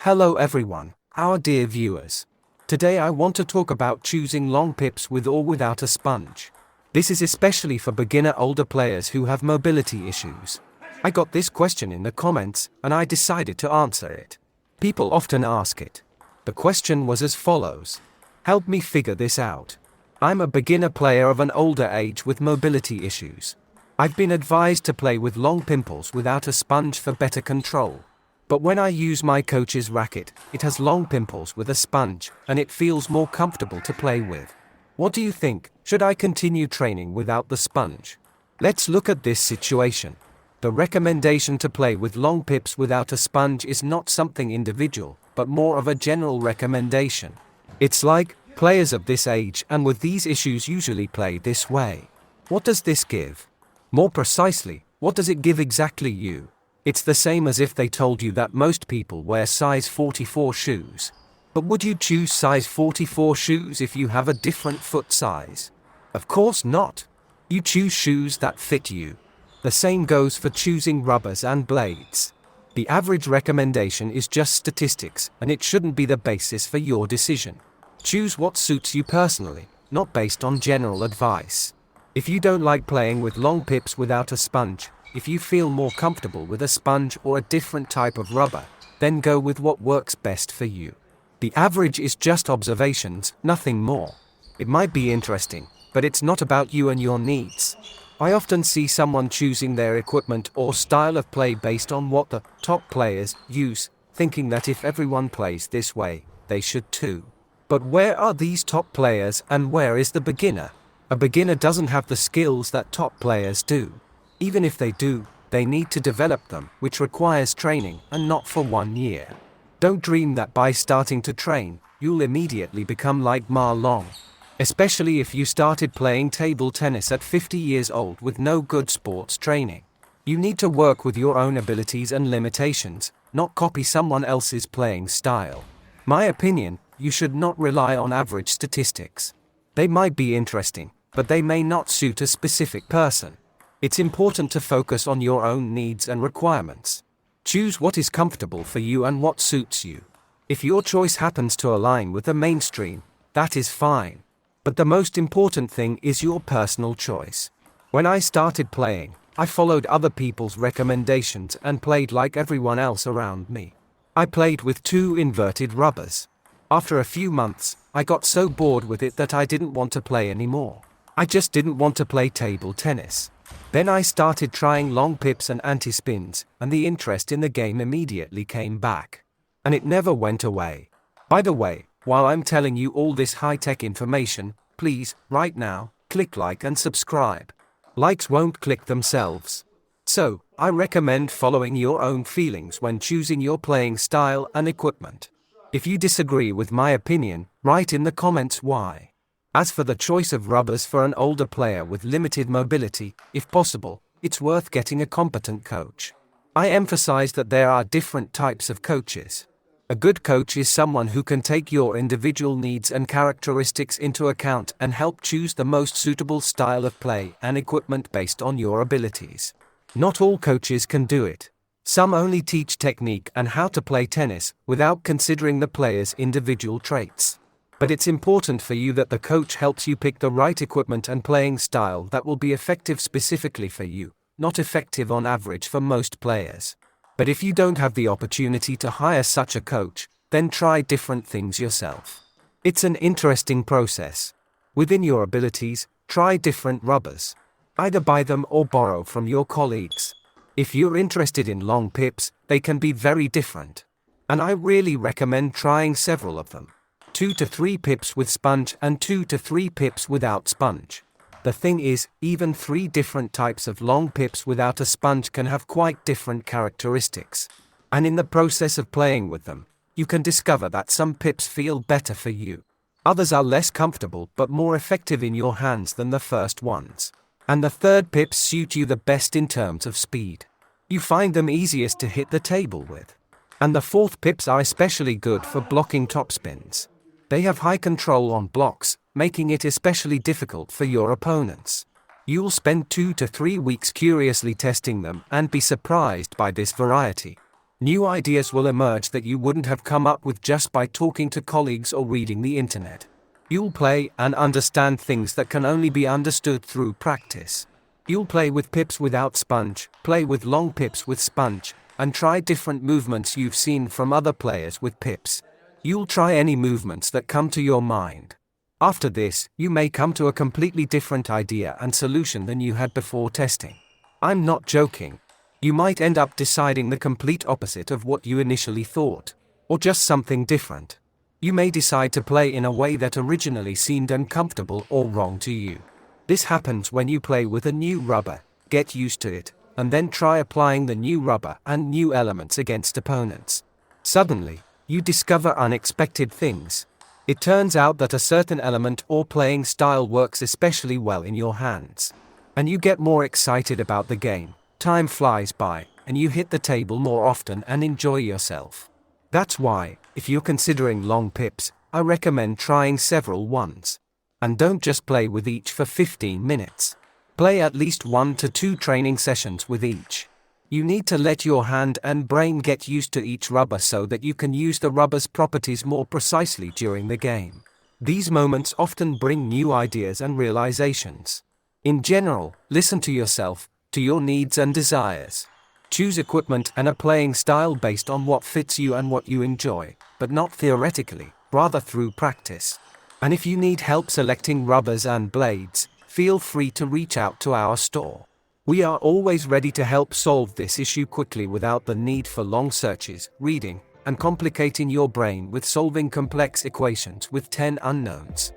Hello everyone, our dear viewers. Today I want to talk about choosing long pips with or without a sponge. This is especially for beginner older players who have mobility issues. I got this question in the comments, and I decided to answer it. People often ask it. The question was as follows. Help me figure this out. I'm a beginner player of an older age with mobility issues. I've been advised to play with long pimples without a sponge for better control. But when I use my coach's racket, it has long pimples with a sponge, and it feels more comfortable to play with. What do you think? Should I continue training without the sponge? Let's look at this situation. The recommendation to play with long pips without a sponge is not something individual, but more of a general recommendation. It's like, players of this age and with these issues usually play this way. What does this give? More precisely, what does it give exactly you? It's the same as if they told you that most people wear size 44 shoes. But would you choose size 44 shoes if you have a different foot size? Of course not. You choose shoes that fit you. The same goes for choosing rubbers and blades. The average recommendation is just statistics, and it shouldn't be the basis for your decision. Choose what suits you personally, not based on general advice. If you don't like playing with long pips without a sponge, if you feel more comfortable with a sponge or a different type of rubber, then go with what works best for you. The average is just observations, nothing more. It might be interesting, but it's not about you and your needs. I often see someone choosing their equipment or style of play based on what the top players use, thinking that if everyone plays this way, they should too. But where are these top players and where is the beginner? A beginner doesn't have the skills that top players do. Even if they do, they need to develop them, which requires training, and not for 1 year. Don't dream that by starting to train, you'll immediately become like Ma Long. Especially if you started playing table tennis at 50 years old with no good sports training. You need to work with your own abilities and limitations, not copy someone else's playing style. My opinion, you should not rely on average statistics. They might be interesting, but they may not suit a specific person. It's important to focus on your own needs and requirements. Choose what is comfortable for you and what suits you. If your choice happens to align with the mainstream, that is fine. But the most important thing is your personal choice. When I started playing, I followed other people's recommendations and played like everyone else around me. I played with 2 inverted rubbers. After a few months, I got so bored with it that I didn't want to play anymore. I just didn't want to play table tennis. Then I started trying long pips and anti-spins, and the interest in the game immediately came back. And it never went away. By the way, while I'm telling you all this high-tech information, please, right now, click like and subscribe. Likes won't click themselves. So, I recommend following your own feelings when choosing your playing style and equipment. If you disagree with my opinion, write in the comments why. As for the choice of rubbers for an older player with limited mobility, if possible, it's worth getting a competent coach. I emphasize that there are different types of coaches. A good coach is someone who can take your individual needs and characteristics into account and help choose the most suitable style of play and equipment based on your abilities. Not all coaches can do it. Some only teach technique and how to play tennis without considering the player's individual traits. But it's important for you that the coach helps you pick the right equipment and playing style that will be effective specifically for you, not effective on average for most players. But if you don't have the opportunity to hire such a coach, then try different things yourself. It's an interesting process. Within your abilities, try different rubbers. Either buy them or borrow from your colleagues. If you're interested in long pips, they can be very different. And I really recommend trying several of them. 2 to 3 pips with sponge and 2 to 3 pips without sponge. The thing is, even 3 different types of long pips without a sponge can have quite different characteristics. And in the process of playing with them, you can discover that some pips feel better for you. Others are less comfortable but more effective in your hands than the first ones. And the third pips suit you the best in terms of speed. You find them easiest to hit the table with. And the fourth pips are especially good for blocking topspins. They have high control on blocks, making it especially difficult for your opponents. You'll spend 2 to 3 weeks curiously testing them and be surprised by this variety. New ideas will emerge that you wouldn't have come up with just by talking to colleagues or reading the internet. You'll play and understand things that can only be understood through practice. You'll play with pips without sponge, play with long pips with sponge, and try different movements you've seen from other players with pips. You'll try any movements that come to your mind. After this, you may come to a completely different idea and solution than you had before testing. I'm not joking. You might end up deciding the complete opposite of what you initially thought, or just something different. You may decide to play in a way that originally seemed uncomfortable or wrong to you. This happens when you play with a new rubber, get used to it, and then try applying the new rubber and new elements against opponents. Suddenly, you discover unexpected things. It turns out that a certain element or playing style works especially well in your hands. And you get more excited about the game, time flies by, and you hit the table more often and enjoy yourself. That's why, if you're considering long pips, I recommend trying several ones. And don't just play with each for 15 minutes. Play at least 1 to 2 training sessions with each. You need to let your hand and brain get used to each rubber so that you can use the rubber's properties more precisely during the game. These moments often bring new ideas and realizations. In general, listen to yourself, to your needs and desires. Choose equipment and a playing style based on what fits you and what you enjoy, but not theoretically, rather through practice. And if you need help selecting rubbers and blades, feel free to reach out to our store. We are always ready to help solve this issue quickly without the need for long searches, reading, and complicating your brain with solving complex equations with 10 unknowns.